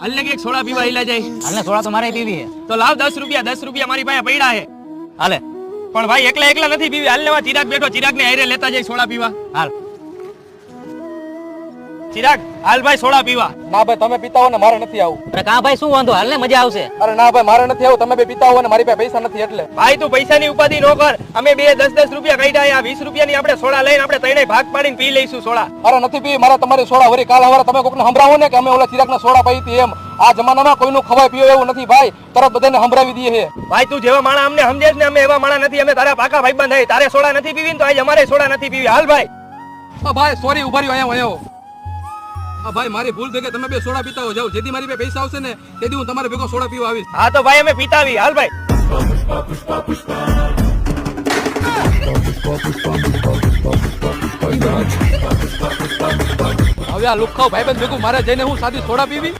હાલ ને એક સોડા પીવા હિલા જાય. હાલને થોડા તો મારે પીવી છે. તો લાવ 10 રૂપિયા મારી પાસે પડ્યા છે. હાલે પણ ભાઈ એકલા નથી પીવી. હાલ લેવા ચિરાગ બેઠો, ચિરાગ ને હારે લેતા જાય સોડા પીવા. હાલ ચિરાગ હાલ ભાઈ સોડા પીવા. ના ભાઈ તમે પીતા હો ને મારે નથી આવું. અરે કા ભાઈ શું વાંધો, હાલને મજા આવશે. અરે ના ભાઈ મારે નથી આવું, તમે બે પીતા હો ને મારી પાસે પૈસા નથી એટલે. ભાઈ તું પૈસાની ઉપાધિ ન કર. અમે બે 10 રૂપિયા કાઢ્યા. આ 20 રૂપિયાની આપણે સોડા લઈને આપણે ત્રણેય ભાગ પાડીને પી લઈશું સોડા. અરે નથી પી મારા તમારી સોડા વરી કાલ હવારે તમે કોકને સંભળાવો ને કે અમે ઓલા ચિરાગના સોડા પી હતી એમ. આ જમાનામાં કોઈનું ખવાય પીવો એવું નથી ભાઈ, તરત બધાને સંભળાવી દઈએ છે. ભાઈ તું જેવા માણા અમને સમજે ને, અમે એવા માણા નથી. અમે તારા પાકા ભાઈબંધ હે. તારે સોડા નથી પીવી ને તો આજે અમારે સોડા નથી પીવી. હાલ ભાઈ. ભાઈ સોરી ઉભા રહ્યો અહીંયા આવ્યો. ભાઈ મારી ભૂલ થઈ ગઈ, તમે બે સોડા પીતા હો જાવ. જેથી મારી પાસે પૈસા આવશે ને તેથી હું તમારે ભેગો સોડા પીવા આવીશ. હા તો ભાઈ અમે પીતા આવી. હાલ ભાઈ. હવે આ લુખાવ ભાઈબંધ ભેગું મારે જઈને હું સાદી સોડા પીવી.